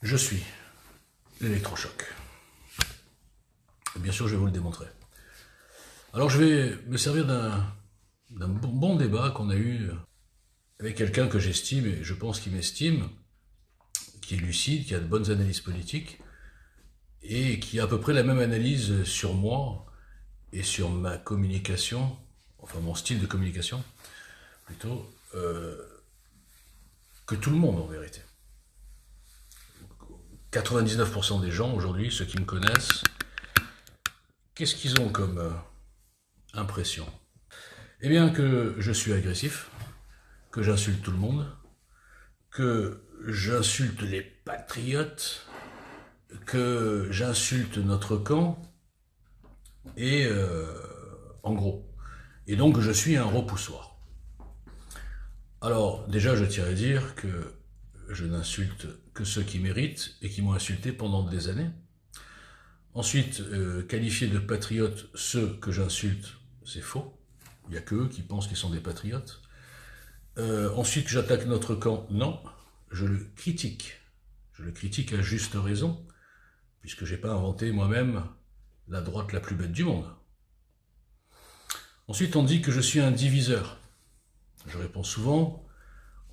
Je suis l'électrochoc. Bien sûr, je vais vous le démontrer. Alors, je vais me servir d'un bon débat qu'on a eu avec quelqu'un que j'estime, et je pense qu'il m'estime, qui est lucide, qui a de bonnes analyses politiques, et qui a à peu près la même analyse sur moi et sur ma communication, enfin mon style de communication, plutôt, que tout le monde en vérité. 99% des gens aujourd'hui, ceux qui me connaissent, qu'est-ce qu'ils ont comme impression? Eh bien que je suis agressif, que j'insulte tout le monde, que j'insulte les patriotes, que j'insulte notre camp, et en gros. Et donc je suis un repoussoir. Alors déjà je tiens à dire que je n'insulte que ceux qui méritent et qui m'ont insulté pendant des années. Ensuite, qualifier de patriotes ceux que j'insulte, c'est faux. Il n'y a que eux qui pensent qu'ils sont des patriotes. Ensuite, j'attaque notre camp. Non, je le critique. Je le critique à juste raison, puisque je n'ai pas inventé moi-même la droite la plus bête du monde. Ensuite, on dit que je suis un diviseur. Je réponds souvent,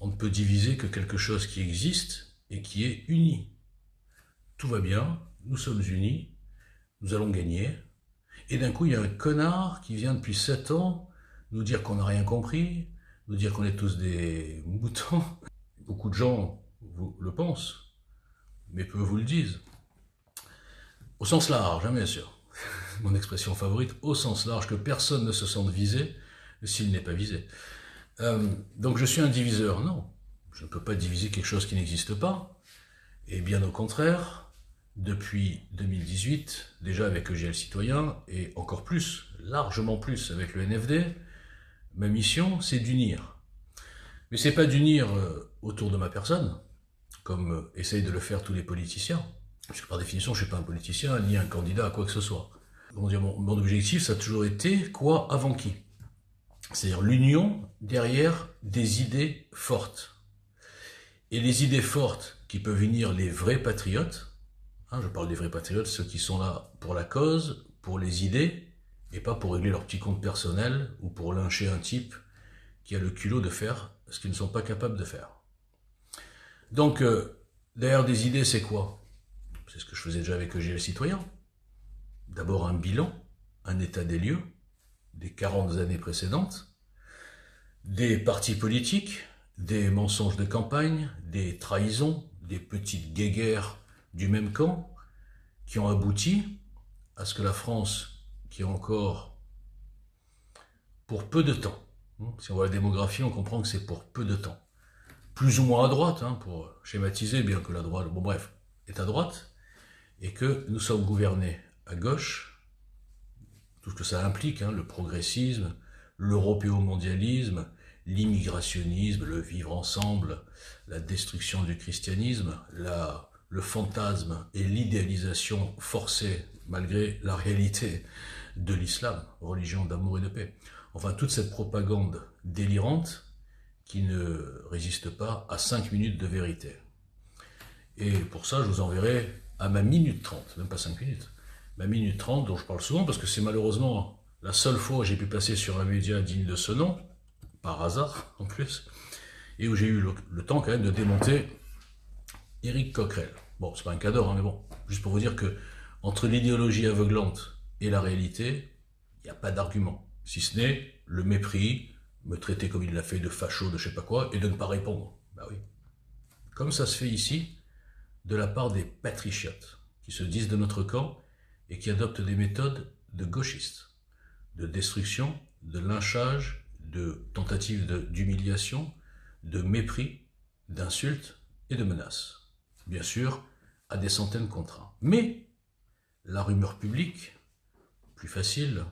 on ne peut diviser que quelque chose qui existe et qui est uni. Tout va bien, nous sommes unis, nous allons gagner. Et d'un coup, il y a un connard qui vient depuis 7 ans nous dire qu'on n'a rien compris, nous dire qu'on est tous des moutons. Beaucoup de gens le pensent, mais peu vous le disent. Au sens large, hein, bien sûr. Mon expression favorite, au sens large, que personne ne se sente visé s'il n'est pas visé. Donc je suis un diviseur, non. Je ne peux pas diviser quelque chose qui n'existe pas. Et bien au contraire, depuis 2018, déjà avec EGL Citoyen, et encore plus, largement plus avec le NFD, ma mission, c'est d'unir. Mais c'est pas d'unir autour de ma personne, comme essayent de le faire tous les politiciens, puisque par définition, je ne suis pas un politicien, ni un candidat à quoi que ce soit. Mon objectif, ça a toujours été quoi avant qui? C'est-à-dire l'union derrière des idées fortes. Et les idées fortes qui peuvent unir les vrais patriotes, hein, je parle des vrais patriotes, ceux qui sont là pour la cause, pour les idées, et pas pour régler leur petit compte personnel ou pour lyncher un type qui a le culot de faire ce qu'ils ne sont pas capables de faire. Donc, derrière des idées, c'est quoi? C'est ce que je faisais déjà avec EGL Citoyen. D'abord un bilan, un état des lieux, des 40 années précédentes, des partis politiques, des mensonges de campagne, des trahisons, des petites guéguerres du même camp, qui ont abouti à ce que la France, qui est encore pour peu de temps, si on voit la démographie, on comprend que c'est pour peu de temps, plus ou moins à droite, hein, pour schématiser, bien que la droite, bon bref, est à droite, et que nous sommes gouvernés à gauche, tout ce que ça implique, hein, le progressisme, l'européomondialisme, l'immigrationnisme, le vivre ensemble, la destruction du christianisme, le fantasme et l'idéalisation forcée, malgré la réalité de l'islam, religion d'amour et de paix. Enfin, toute cette propagande délirante qui ne résiste pas à 5 minutes de vérité. Et pour ça, je vous enverrai à ma minute 30, même pas 5 minutes, ma minute 30 dont je parle souvent, parce que c'est malheureusement la seule fois où j'ai pu passer sur un média digne de ce nom, par hasard en plus, et où j'ai eu le temps quand même de démonter Éric Coquerel. Bon, c'est pas un cadeau, hein, mais bon, juste pour vous dire que entre l'idéologie aveuglante et la réalité, il n'y a pas d'argument, si ce n'est le mépris, me traiter comme il l'a fait de facho, de je sais pas quoi, et de ne pas répondre. Bah oui. Comme ça se fait ici, de la part des patriotes, qui se disent de notre camp, et qui adoptent des méthodes de gauchistes, de destruction, de lynchage, de tentatives d'humiliation, de mépris, d'insultes et de menaces. Bien sûr, à des centaines contre un. Mais la rumeur publique, plus facile,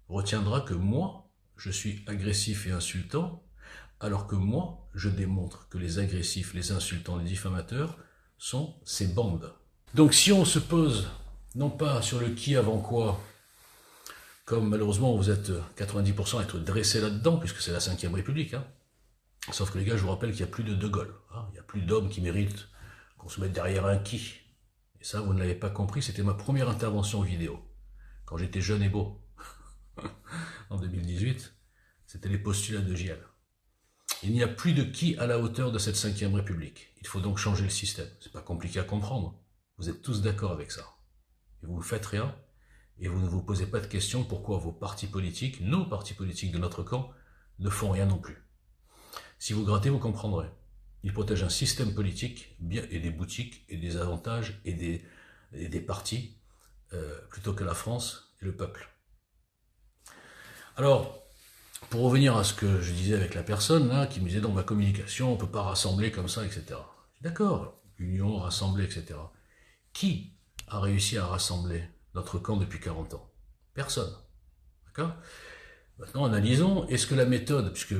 retiendra que moi, je suis agressif et insultant, alors que moi, je démontre que les agressifs, les insultants, les diffamateurs sont ces bandes. Donc si on se pose, non pas sur le qui avant quoi, comme malheureusement vous êtes 90% à être dressés là-dedans, puisque c'est la 5e République, hein. Sauf que les gars, je vous rappelle qu'il n'y a plus de De Gaulle, hein. Il n'y a plus d'hommes qui méritent qu'on se mette derrière un qui. Et ça, vous ne l'avez pas compris, c'était ma première intervention vidéo. Quand j'étais jeune et beau, en 2018, c'était les postulats de Giel. Il n'y a plus de qui à la hauteur de cette 5e République. Il faut donc changer le système. C'est pas compliqué à comprendre. Vous êtes tous d'accord avec ça. Et vous ne faites rien, et vous ne vous posez pas de questions pourquoi vos partis politiques, nos partis politiques de notre camp, ne font rien non plus. Si vous grattez, vous comprendrez. Ils protègent un système politique bien, et des boutiques et des avantages et des partis plutôt que la France et le peuple. Alors, pour revenir à ce que je disais avec la personne là, qui me disait dans ma communication, on ne peut pas rassembler comme ça, etc. D'accord, union, rassembler, etc. Qui a réussi à rassembler notre camp depuis 40 ans? Personne. D'accord? Maintenant, analysons, est-ce que la méthode, puisque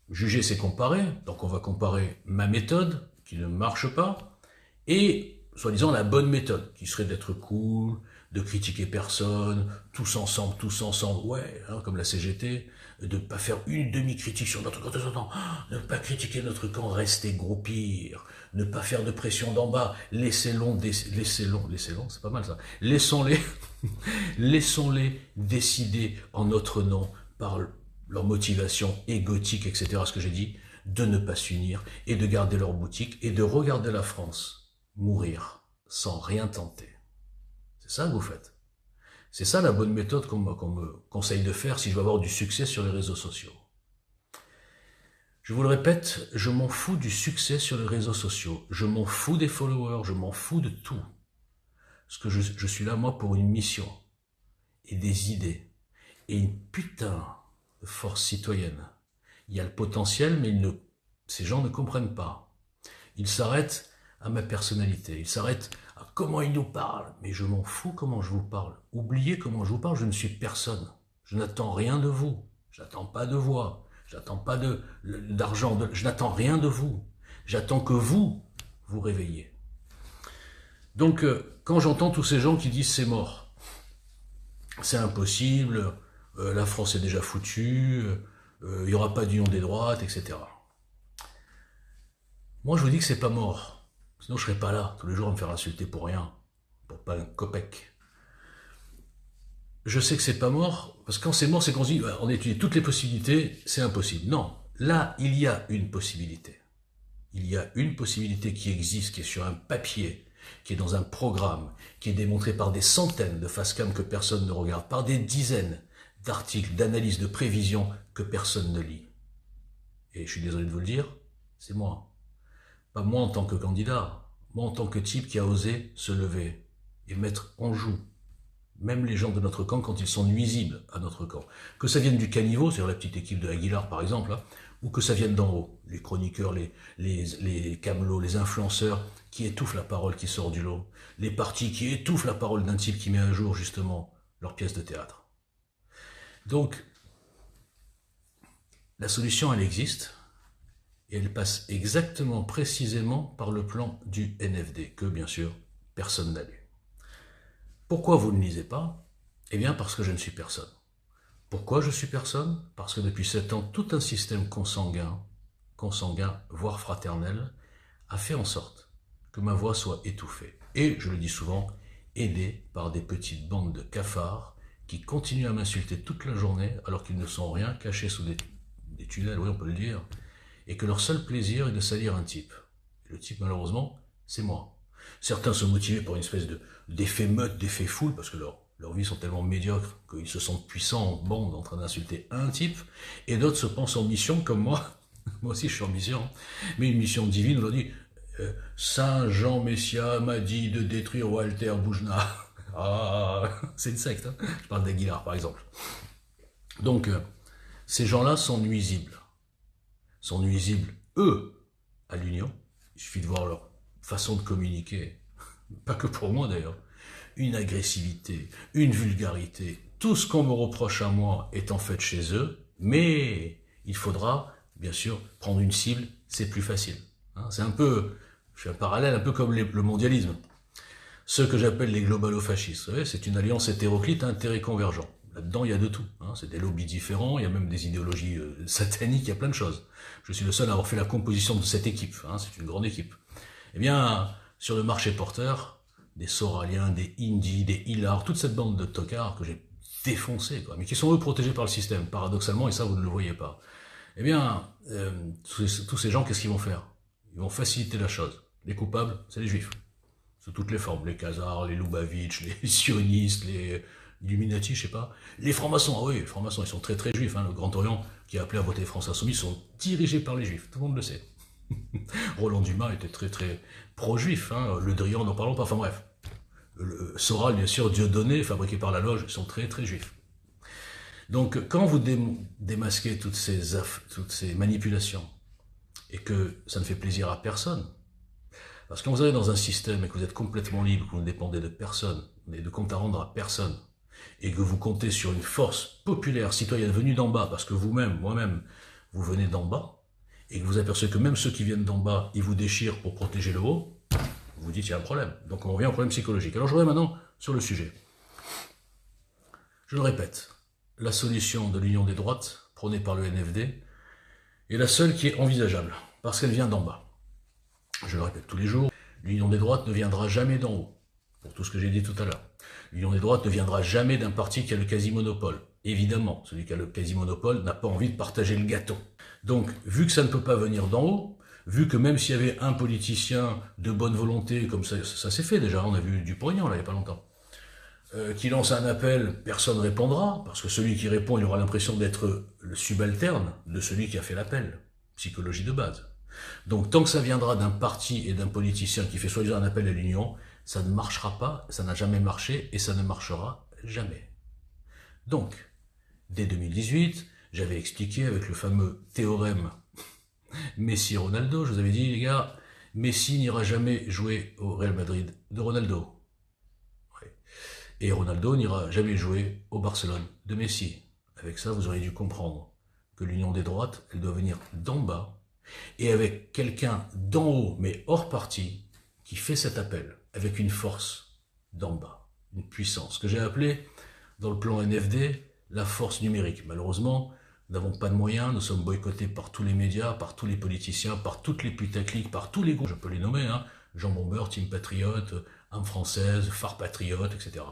juger c'est comparer, donc on va comparer ma méthode, qui ne marche pas, et soi-disant la bonne méthode, qui serait d'être cool, de critiquer personne, tous ensemble, ouais, hein, comme la CGT, de ne pas faire une demi-critique sur notre camp, ne pas critiquer notre camp, rester groupir, ne pas faire de pression d'en bas, laissez-les, c'est pas mal ça, laissons-les décider en notre nom par leur motivation égotique, etc., ce que j'ai dit, de ne pas s'unir et de garder leur boutique et de regarder la France mourir sans rien tenter. C'est ça que vous faites. C'est ça la bonne méthode qu'on me conseille de faire si je veux avoir du succès sur les réseaux sociaux. Je vous le répète, je m'en fous du succès sur les réseaux sociaux. Je m'en fous des followers, je m'en fous de tout. Parce que je suis là, moi, pour une mission et des idées et une putain de force citoyenne. Il y a le potentiel, mais ces gens ne comprennent pas. Ils s'arrêtent à ma personnalité, ils s'arrêtent à comment ils nous parlent. Mais je m'en fous comment je vous parle. Oubliez comment je vous parle, je ne suis personne. Je n'attends rien de vous. Je n'attends pas de voix. Je n'attends pas d'argent. Je n'attends rien de vous. J'attends que vous vous réveillez. Donc, quand j'entends tous ces gens qui disent c'est mort, c'est impossible, la France est déjà foutue, il n'y aura pas d'union des droites, etc. Moi, je vous dis que c'est pas mort. Sinon, je serais pas là, tous les jours, à me faire insulter pour rien, pour pas un copec. Je sais que c'est pas mort, parce que quand c'est mort, c'est qu'on se dit, on étudie toutes les possibilités, c'est impossible. Non, là, il y a une possibilité. Il y a une possibilité qui existe, qui est sur un papier, qui est dans un programme, qui est démontré par des centaines de facecam que personne ne regarde, par des dizaines d'articles, d'analyses, de prévisions que personne ne lit. Et je suis désolé de vous le dire, c'est moi. Pas moi en tant que candidat, moi en tant que type qui a osé se lever et mettre en joue même les gens de notre camp quand ils sont nuisibles à notre camp. Que ça vienne du caniveau, c'est-à-dire la petite équipe de Aguilar par exemple, hein, ou que ça vienne d'en haut, les chroniqueurs, les camelots, les influenceurs qui étouffent la parole qui sort du lot, les partis qui étouffent la parole d'un type qui met à jour justement leur pièce de théâtre. Donc, la solution elle existe, et elle passe exactement, précisément par le plan du NFD, que bien sûr, personne n'a lu. Pourquoi vous ne lisez pas? Eh bien parce que je ne suis personne. Pourquoi je suis personne? Parce que depuis 7 ans, tout un système consanguin, voire fraternel, a fait en sorte que ma voix soit étouffée. Et, je le dis souvent, aidé par des petites bandes de cafards qui continuent à m'insulter toute la journée alors qu'ils ne sont rien, cachés sous des tunnels, oui on peut le dire, et que leur seul plaisir est de salir un type. Et le type, malheureusement, c'est moi. Certains sont motivés par une espèce d'effet meute, d'effet foule, parce que leurs vies sont tellement médiocres qu'ils se sentent puissants en bande en train d'insulter un type, et d'autres se pensent en mission, comme moi. Moi aussi, je suis en mission, mais une mission divine, on leur dit Saint Jean Messia m'a dit de détruire Walter Boujna. Ah, c'est une secte, hein. Je parle d'Aguilar, par exemple. Donc, ces gens-là sont nuisibles. Sont nuisibles, eux, à l'union. Il suffit de voir leur façon de communiquer, pas que pour moi d'ailleurs, une agressivité, une vulgarité, tout ce qu'on me reproche à moi est en fait chez eux, mais il faudra, bien sûr, prendre une cible, c'est plus facile. Hein, c'est un peu, je fais un parallèle, un peu comme le mondialisme. Ceux que j'appelle les globalo-fascistes, vous savez, c'est une alliance hétéroclite à intérêts convergents. Là-dedans, il y a de tout. Hein. C'est des lobbies différents, il y a même des idéologies sataniques, il y a plein de choses. Je suis le seul à avoir fait la composition de cette équipe. Hein. C'est une grande équipe. Eh bien, sur le marché porteur, des Soraliens, des Indis, des Hilars, toute cette bande de tocards que j'ai défoncés, quoi, mais qui sont eux protégés par le système, paradoxalement, et ça vous ne le voyez pas. Eh bien, tous ces gens, qu'est-ce qu'ils vont faire? Ils vont faciliter la chose. Les coupables, c'est les juifs. Sous toutes les formes. Les Khazars, les Lubavitch, les sionistes, les Illuminati, je sais pas. Les francs-maçons, ah oui, les francs-maçons, ils sont très très juifs. Hein. Le Grand Orient, qui a appelé à voter France Insoumise, sont dirigés par les juifs. Tout le monde le sait. Roland Dumas était très très pro-juif. Hein. Le Drian, n'en parlons pas. Enfin bref. Le Soral, bien sûr, Dieudonné, fabriqué par la loge, ils sont très très juifs. Donc, quand vous démasquez toutes ces manipulations, et que ça ne fait plaisir à personne, parce que quand vous allez dans un système et que vous êtes complètement libre, que vous ne dépendez de personne, vous n'avez de compte à rendre à personne, et que vous comptez sur une force populaire, citoyenne, venue d'en bas, parce que vous-même, moi-même, vous venez d'en bas, et que vous apercevez que même ceux qui viennent d'en bas, ils vous déchirent pour protéger le haut, vous dites il y a un problème. Donc on revient au problème psychologique. Alors je reviens maintenant sur le sujet. Je le répète, la solution de l'union des droites, prônée par le NFD, est la seule qui est envisageable, parce qu'elle vient d'en bas. Je le répète tous les jours, l'union des droites ne viendra jamais d'en haut, pour tout ce que j'ai dit tout à l'heure. L'union des droites ne viendra jamais d'un parti qui a le quasi-monopole. Évidemment, celui qui a le quasi-monopole n'a pas envie de partager le gâteau. Donc, vu que ça ne peut pas venir d'en haut, vu que même s'il y avait un politicien de bonne volonté, comme ça s'est fait déjà, on a vu Dupont-Aignan là, il n'y a pas longtemps, qui lance un appel, personne ne répondra, parce que celui qui répond, il aura l'impression d'être le subalterne de celui qui a fait l'appel. Psychologie de base. Donc tant que ça viendra d'un parti et d'un politicien qui fait soi-disant un appel à l'union, ça ne marchera pas, ça n'a jamais marché et ça ne marchera jamais. Donc, dès 2018, j'avais expliqué avec le fameux théorème Messi-Ronaldo, je vous avais dit, les gars, Messi n'ira jamais jouer au Real Madrid de Ronaldo. Et Ronaldo n'ira jamais jouer au Barcelone de Messi. Avec ça, vous auriez dû comprendre que l'union des droites, elle doit venir d'en bas, et avec quelqu'un d'en haut, mais hors parti, qui fait cet appel, avec une force d'en bas, une puissance, que j'ai appelée, dans le plan NFD, la force numérique. Malheureusement, nous n'avons pas de moyens, nous sommes boycottés par tous les médias, par tous les politiciens, par toutes les putaclics, par tous les groupes, je peux les nommer, hein, Jean Bomber, Team Patriote, Âme Française, Phare Patriote, etc.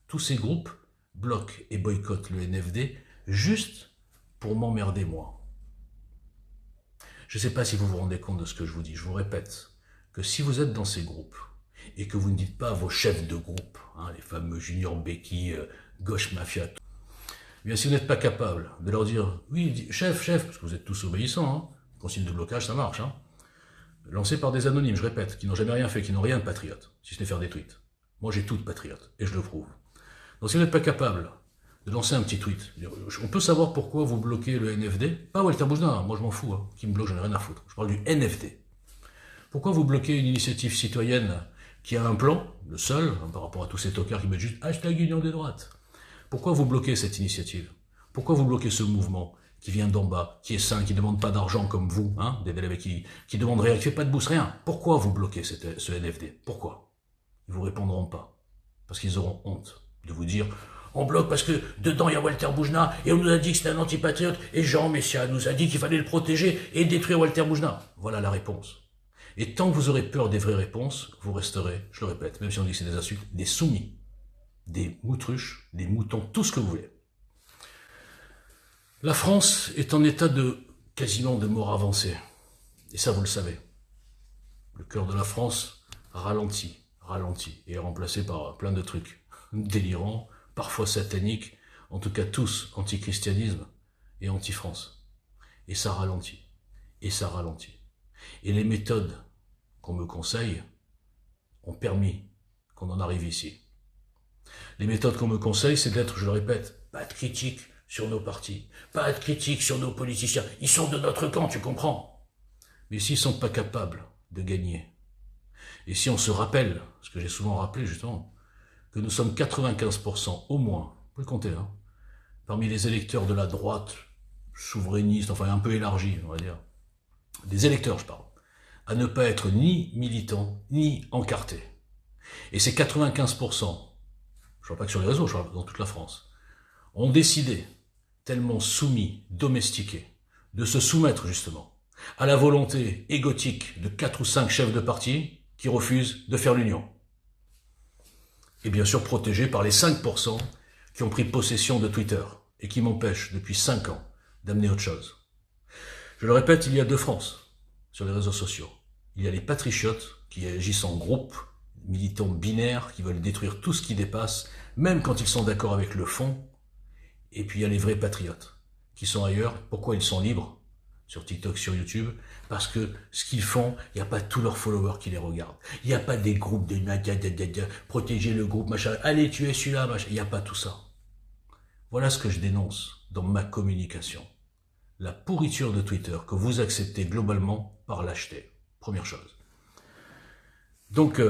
Tous ces groupes bloquent et boycottent le NFD juste pour m'emmerder moi. Je ne sais pas si vous vous rendez compte de ce que je vous dis. Je vous répète que si vous êtes dans ces groupes et que vous ne dites pas à vos chefs de groupe, hein, les fameux Junior Becky, Gauche Mafia, eh bien si vous n'êtes pas capable de leur dire « Oui, chef, parce que vous êtes tous obéissants, hein, consigne de blocage, ça marche, hein, lancé par des anonymes, je répète, qui n'ont jamais rien fait, qui n'ont rien de patriote, si ce n'est faire des tweets. Moi j'ai tout de patriote, et je le prouve. Donc si vous n'êtes pas capable de lancer un petit tweet, on peut savoir pourquoi vous bloquez le NFD, pas Walter Boujna, moi je m'en fous, hein, qui me bloque, j'en ai rien à foutre, je parle du NFD. Pourquoi vous bloquez une initiative citoyenne qui a un plan, le seul, hein, par rapport à tous ces tocards qui mettent juste hashtag Union des droites? Pourquoi vous bloquez cette initiative? Pourquoi vous bloquez ce mouvement qui vient d'en bas, qui est sain, qui ne demande pas d'argent comme vous, hein, des élèves qui demandent rien, qui ne fait pas de bourse, rien? Pourquoi vous bloquez ce NFD? Pourquoi? Ils ne vous répondront pas. Parce qu'ils auront honte de vous dire on bloque parce que dedans il y a Walter Boujna et on nous a dit que c'était un antipatriote et Jean Messia nous a dit qu'il fallait le protéger et détruire Walter Boujna. Voilà la réponse. Et tant que vous aurez peur des vraies réponses, vous resterez, je le répète, même si on dit que c'est des insultes, des soumis, des moutruches, des moutons, tout ce que vous voulez. La France est en état de quasiment de mort avancée. Et ça, vous le savez. Le cœur de la France ralentit, et est remplacé par plein de trucs délirants, parfois sataniques, en tout cas tous anti-christianisme et anti-France. Et ça ralentit, et ça ralentit. Et les méthodes qu'on me conseille ont permis qu'on en arrive ici. Les méthodes qu'on me conseille, c'est d'être, je le répète, pas de critique sur nos partis, pas de critique sur nos politiciens. Ils sont de notre camp, tu comprends? Mais s'ils ne sont pas capables de gagner, et si on se rappelle, ce que j'ai souvent rappelé justement, que nous sommes 95% au moins, vous pouvez compter, hein, parmi les électeurs de la droite, souverainiste, enfin un peu élargi, on va dire, des électeurs je parle, à ne pas être ni militants, ni encartés. Et ces 95%, je ne parle pas que sur les réseaux, je parle dans toute la France, ont décidé, tellement soumis, domestiqués, de se soumettre justement à la volonté égotique de 4 ou 5 chefs de parti, qui refusent de faire l'union. Et bien sûr protégé par les 5% qui ont pris possession de Twitter et qui m'empêchent depuis 5 ans d'amener autre chose. Je le répète, il y a deux France sur les réseaux sociaux. Il y a les patriotes qui agissent en groupe, militants binaires qui veulent détruire tout ce qui dépasse, même quand ils sont d'accord avec le fond. Et puis il y a les vrais patriotes qui sont ailleurs. Pourquoi ils sont libres sur TikTok, sur YouTube? Parce que ce qu'ils font, il n'y a pas tous leurs followers qui les regardent. Il n'y a pas des groupes de protéger le groupe, machin, allez tuer celui-là, machin. Il n'y a pas tout ça. Voilà ce que je dénonce dans ma communication. La pourriture de Twitter que vous acceptez globalement par lâcheté. Première chose. Donc,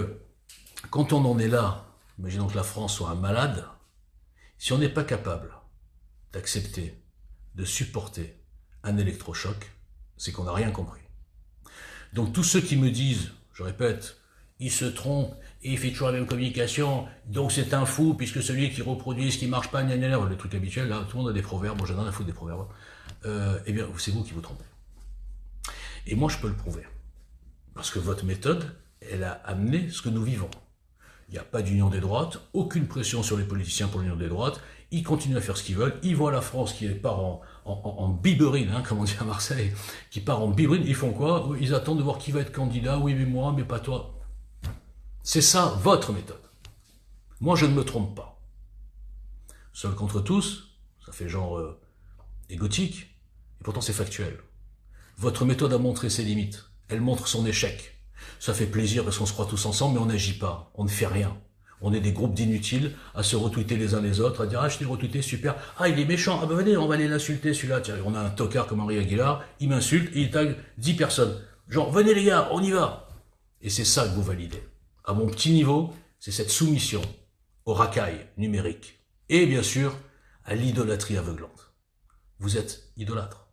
quand on en est là, imaginons que la France soit un malade, si on n'est pas capable d'accepter, de supporter un électrochoc, c'est qu'on n'a rien compris. Donc tous ceux qui me disent, je répète, il se trompe et il fait toujours la même communication, donc c'est un fou, puisque celui qui reproduit ce qui marche pas, le truc habituel, là, tout le monde a des proverbes, moi j'en ai rien à foutre des proverbes, eh bien c'est vous qui vous trompez. Et moi je peux le prouver. Parce que votre méthode, elle a amené ce que nous vivons. Il n'y a pas d'union des droites, aucune pression sur les politiciens pour l'union des droites, ils continuent à faire ce qu'ils veulent, ils voient la France qui part en biberine, hein, comme on dit à Marseille, qui part en biberine, ils font quoi? Ils attendent de voir qui va être candidat, oui mais moi, mais pas toi. C'est ça, votre méthode. Moi je ne me trompe pas. Seul contre tous, ça fait genre égotique, et pourtant c'est factuel. Votre méthode a montré ses limites, elle montre son échec. Ça fait plaisir parce qu'on se croit tous ensemble, mais on n'agit pas, on ne fait rien. On est des groupes d'inutiles à se retweeter les uns les autres, à dire « Ah, je t'ai retweeté, super. Ah, il est méchant. Ah ben venez, on va aller l'insulter, celui-là. » Tiens, on a un tocard comme Henri Aguilar, il m'insulte et il tag 10 personnes. Genre « Venez les gars, on y va !» Et c'est ça que vous validez. À mon petit niveau, c'est cette soumission aux racailles numériques. Et bien sûr, à l'idolâtrie aveuglante. Vous êtes idolâtre.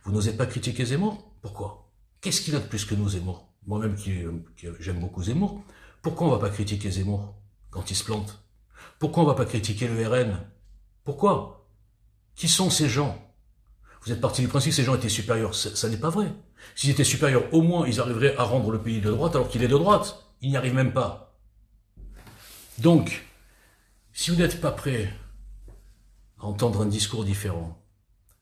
Vous n'osez pas critiquer Zemmour? Pourquoi? Qu'est-ce qu'il a de plus que nous, Zemmour? Moi-même qui j'aime beaucoup Zemmour. Pourquoi on ne va pas critiquer Zemmour quand il se plante? Pourquoi on ne va pas critiquer le RN? Pourquoi? Qui sont ces gens? Vous êtes parti du principe que ces gens étaient supérieurs. Ça n'est pas vrai. S'ils étaient supérieurs, au moins ils arriveraient à rendre le pays de droite alors qu'il est de droite. Ils n'y arrivent même pas. Donc, si vous n'êtes pas prêt à entendre un discours différent,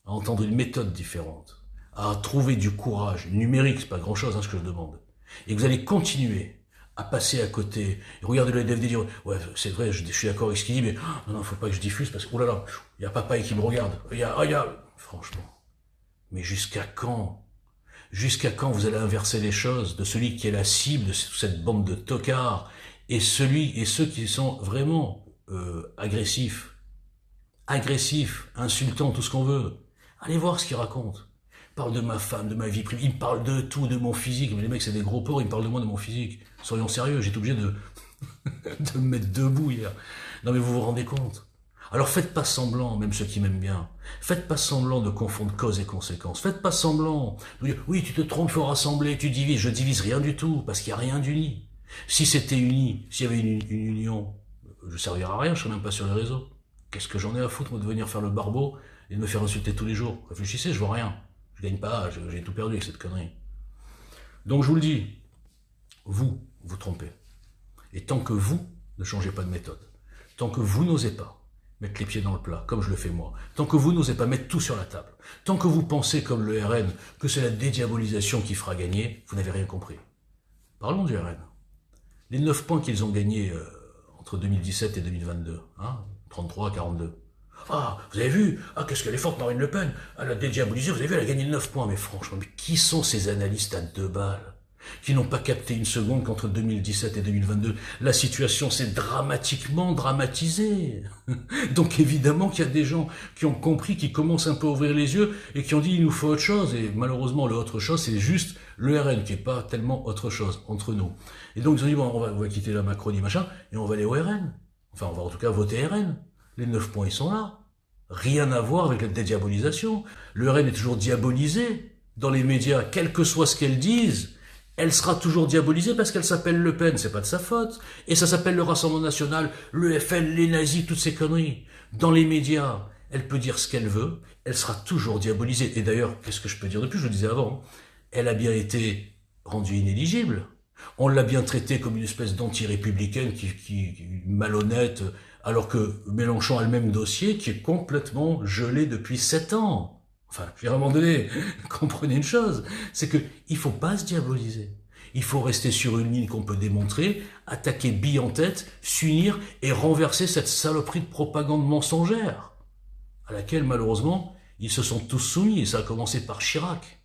à entendre une méthode différente, à trouver du courage numérique, c'est pas grand-chose ce que je demande, et que vous allez continuer à passer à côté, et regarder le LDFD dire « Ouais, c'est vrai, je suis d'accord avec ce qu'il dit, mais non, faut pas que je diffuse, parce que, oh là là, il y a papa qui me regarde, franchement, mais jusqu'à quand? Jusqu'à quand vous allez inverser les choses de celui qui est la cible de cette bande de tocards, et ceux qui sont vraiment agressifs, insultants, tout ce qu'on veut. Allez voir ce qu'ils racontent. Il parle de ma femme, de ma vie privée, il me parle de tout, de mon physique. Mais les mecs, c'est des gros porcs, ils me parlent de moi, de mon physique. Soyons sérieux, j'étais obligé de me mettre debout hier. Non mais vous vous rendez compte? Alors faites pas semblant, même ceux qui m'aiment bien, faites pas semblant de confondre cause et conséquence. Faites pas semblant de dire, oui, tu te trompes, il faut rassembler, tu divises. Je divise rien du tout, parce qu'il n'y a rien d'uni. Si c'était uni, s'il y avait une union, je ne servirais à rien, je ne serais même pas sur les réseaux. Qu'est-ce que j'en ai à foutre, moi, de venir faire le barbeau et de me faire insulter tous les jours? Réfléchissez, je vois rien. Je gagne pas, j'ai tout perdu avec cette connerie. Donc je vous le dis, vous trompez. Et tant que vous ne changez pas de méthode, tant que vous n'osez pas mettre les pieds dans le plat, comme je le fais moi, tant que vous n'osez pas mettre tout sur la table, tant que vous pensez, comme le RN, que c'est la dédiabolisation qui fera gagner, vous n'avez rien compris. Parlons du RN. Les 9 points qu'ils ont gagnés entre 2017 et 2022, 33 à 42. Ah, vous avez vu? Ah, qu'est-ce qu'elle est forte, Marine Le Pen? Elle a dédiabolisé, vous avez vu, elle a gagné 9 points. Mais franchement, qui sont ces analystes à 2 balles qui n'ont pas capté une seconde qu'entre 2017 et 2022, la situation s'est dramatiquement dramatisée. Donc évidemment qu'il y a des gens qui ont compris, qui commencent un peu à ouvrir les yeux et qui ont dit il nous faut autre chose. Et malheureusement, le autre chose, c'est juste le RN qui n'est pas tellement autre chose entre nous. Et donc ils ont dit bon, on va quitter la Macronie, machin, et on va aller au RN. Enfin, on va en tout cas voter RN. Les 9 points, ils sont là. Rien à voir avec la dédiabolisation. Le RN est toujours diabolisé dans les médias, quel que soit ce qu'elles disent. Elle sera toujours diabolisée parce qu'elle s'appelle Le Pen, c'est pas de sa faute. Et ça s'appelle le Rassemblement National, le FN, les nazis, toutes ces conneries. Dans les médias, elle peut dire ce qu'elle veut, elle sera toujours diabolisée. Et d'ailleurs, qu'est-ce que je peux dire de plus? Je le disais avant, elle a bien été rendue inéligible. On l'a bien traité comme une espèce d'anti-républicaine qui malhonnête, alors que Mélenchon a le même dossier qui est complètement gelé depuis 7 ans. Enfin, à un moment donné, comprenez une chose, c'est que il faut pas se diaboliser. Il faut rester sur une ligne qu'on peut démontrer, attaquer bille en tête, s'unir et renverser cette saloperie de propagande mensongère, à laquelle, malheureusement, ils se sont tous soumis, et ça a commencé par Chirac,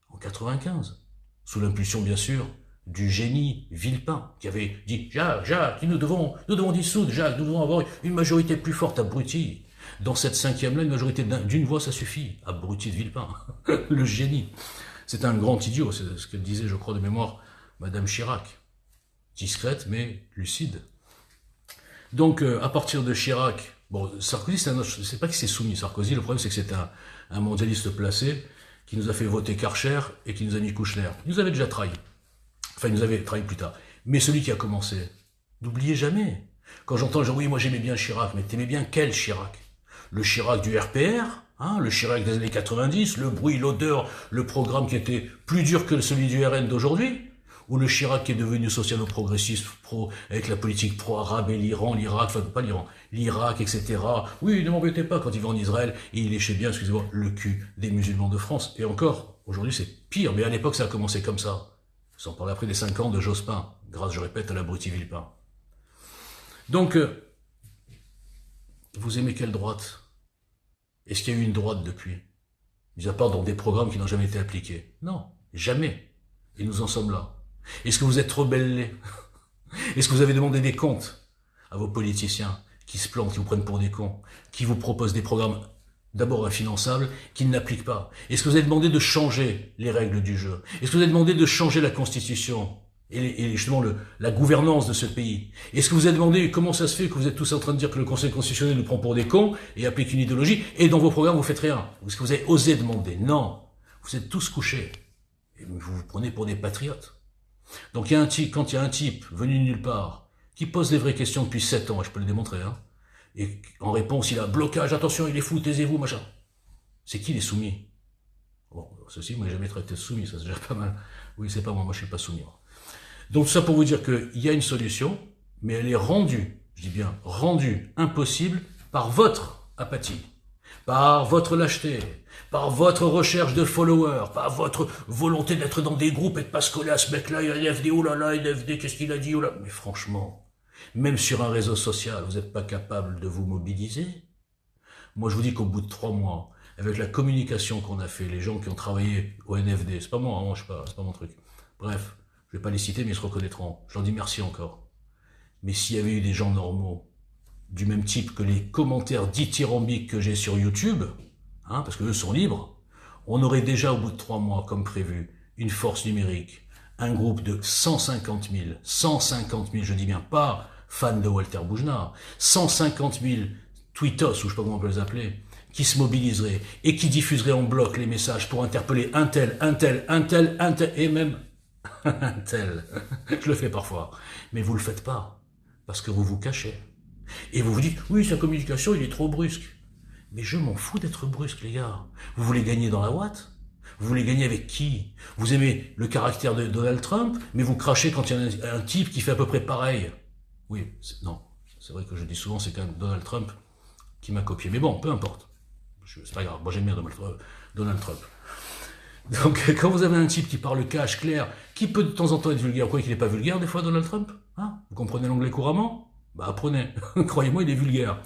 en 95, sous l'impulsion, bien sûr, du génie Villepin, qui avait dit « Jacques, nous devons dissoudre, Jacques, nous devons avoir une majorité plus forte, abruti. » Dans cette 5e-là, une majorité d'une voix, ça suffit. Abruti de Villepin, le génie. C'est un grand idiot, c'est ce qu'elle disait, je crois, de mémoire, Madame Chirac. Discrète, mais lucide. Donc, à partir de Chirac, bon, Sarkozy, c'est pas qu'il s'est soumis, Sarkozy, le problème, c'est que c'est un mondialiste placé qui nous a fait voter Karcher et qui nous a mis Kouchner. Il nous avait déjà trahi. Enfin, il nous avait trahi plus tard. Mais celui qui a commencé, n'oubliez jamais. Quand j'entends genre, oui, moi j'aimais bien Chirac, mais t'aimais bien quel Chirac? Le Chirac du RPR, hein, le Chirac des années 90, le bruit, l'odeur, le programme qui était plus dur que celui du RN d'aujourd'hui, ou le Chirac qui est devenu socialo-progressiste, avec la politique pro-arabe et l'Iran, l'Irak, enfin pas l'Iran, l'Irak, etc. Oui, ne m'embêtez pas quand il va en Israël, et il léchait bien, excusez-moi, le cul des musulmans de France. Et encore, aujourd'hui c'est pire, mais à l'époque ça a commencé comme ça. Sans parler après des 5 ans de Jospin, grâce, je répète, à l'abruti Villepin. Donc, vous aimez quelle droite? Est-ce qu'il y a eu une droite depuis? Mis à part dans des programmes qui n'ont jamais été appliqués. Non, jamais. Et nous en sommes là. Est-ce que vous êtes rebellés? Est-ce que vous avez demandé des comptes à vos politiciens qui se plantent, qui vous prennent pour des cons, qui vous proposent des programmes d'abord infinançables, qu'ils n'appliquent pas? Est-ce que vous avez demandé de changer les règles du jeu? Est-ce que vous avez demandé de changer la Constitution et justement la gouvernance de ce pays? Est-ce que vous avez demandé comment ça se fait que vous êtes tous en train de dire que le Conseil constitutionnel nous prend pour des cons et applique une idéologie, et dans vos programmes vous faites rien? Est-ce que vous avez osé demander? Non. Vous êtes tous couchés. Et vous vous prenez pour des patriotes. Donc quand il y a un type venu de nulle part, qui pose les vraies questions depuis 7 ans, et je peux le démontrer, hein, et en réponse il a blocage, attention, il est fou, taisez-vous, machin. C'est qui les soumis? Bon, ceci, moi j'ai jamais traité de soumis, ça c'est déjà pas mal. Oui, c'est pas moi je suis pas soumis. Donc ça pour vous dire qu'il y a une solution, mais elle est rendue, je dis bien rendue impossible par votre apathie, par votre lâcheté, par votre recherche de followers, par votre volonté d'être dans des groupes et de pas se coller à ce mec-là, il y a l'FD, oh là là, l'FD, qu'est-ce qu'il a dit, oh là. Mais franchement, même sur un réseau social, vous n'êtes pas capable de vous mobiliser? Moi je vous dis qu'au bout de 3 mois, avec la communication qu'on a fait, les gens qui ont travaillé au NFD, c'est pas moi, hein, je sais pas, c'est pas mon truc. Bref, je vais pas les citer, mais ils se reconnaîtront. Je leur dis merci encore. Mais s'il y avait eu des gens normaux, du même type que les commentaires dithyrambiques que j'ai sur YouTube, hein, parce que eux sont libres, on aurait déjà au bout de 3 mois, comme prévu, une force numérique, un groupe de 150 000, je dis bien pas fans de Walter Boujna, 150 000 tweetos, ou je sais pas comment on peut les appeler, qui se mobiliseraient et qui diffuseraient en bloc les messages pour interpeller un tel, et même un tel. Je le fais parfois. Mais vous le faites pas. Parce que vous vous cachez. Et vous vous dites, oui, sa communication, il est trop brusque. Mais je m'en fous d'être brusque, les gars. Vous voulez gagner dans la ouate? Vous voulez gagner avec qui? Vous aimez le caractère de Donald Trump, mais vous crachez quand il y a un type qui fait à peu près pareil. Oui, non. C'est vrai que je dis souvent, c'est quand même Donald Trump qui m'a copié. Mais bon, peu importe. C'est pas grave. Moi, j'aime bien Donald Trump. Donc, quand vous avez un type qui parle cash, clair, qui peut de temps en temps être vulgaire, quoi qu'il n'est pas vulgaire, des fois, Donald Trump, hein, vous comprenez l'anglais couramment? Bah, apprenez. Croyez-moi, il est vulgaire.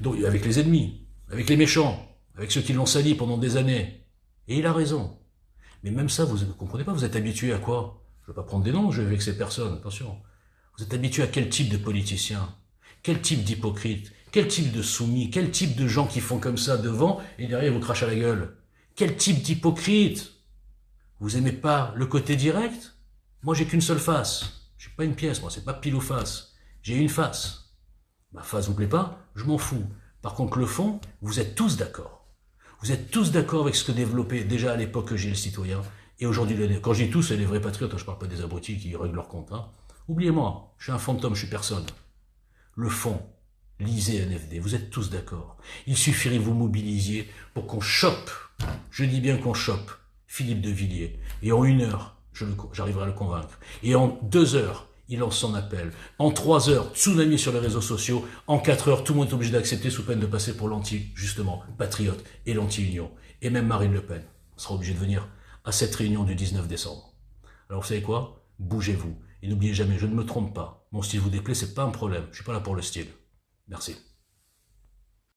Donc, avec les ennemis, avec les méchants, avec ceux qui l'ont sali pendant des années. Et il a raison. Mais même ça, vous ne comprenez pas, vous êtes habitué à quoi? Je ne vais pas prendre des noms, je vais avec ces personnes, attention. Vous êtes habitué à quel type de politicien? Quel type d'hypocrite? Quel type de soumis? Quel type de gens qui font comme ça devant et derrière vous crachent à la gueule? Quel type d'hypocrite? Vous aimez pas le côté direct? Moi, j'ai qu'une seule face. Je suis pas une pièce, moi, c'est pas pile ou face. J'ai une face. Ma face vous plaît pas? Je m'en fous. Par contre, le fond, vous êtes tous d'accord. Vous êtes tous d'accord avec ce que développait déjà à l'époque que j'ai le citoyen. Et aujourd'hui, quand je dis tous, c'est les vrais patriotes, je parle pas des abrutis qui règlent leur compte. Hein. Oubliez-moi, je suis un fantôme, je suis personne. Le fond, lisez NFD, vous êtes tous d'accord. Il suffirait que vous mobilisiez pour qu'on chope, je dis bien qu'on chope, Philippe de Villiers. Et en 1 heure, j'arriverai à le convaincre. Et en 2 heures, il lance son appel. En 3 heures, tsunami sur les réseaux sociaux. En 4 heures, tout le monde est obligé d'accepter sous peine de passer pour justement, patriote et l'anti-union. Et même Marine Le Pen sera obligée de venir à cette réunion du 19 décembre. Alors vous savez quoi? Bougez-vous. Et n'oubliez jamais, je ne me trompe pas. Mon style vous déplaît, c'est pas un problème. Je suis pas là pour le style. Merci.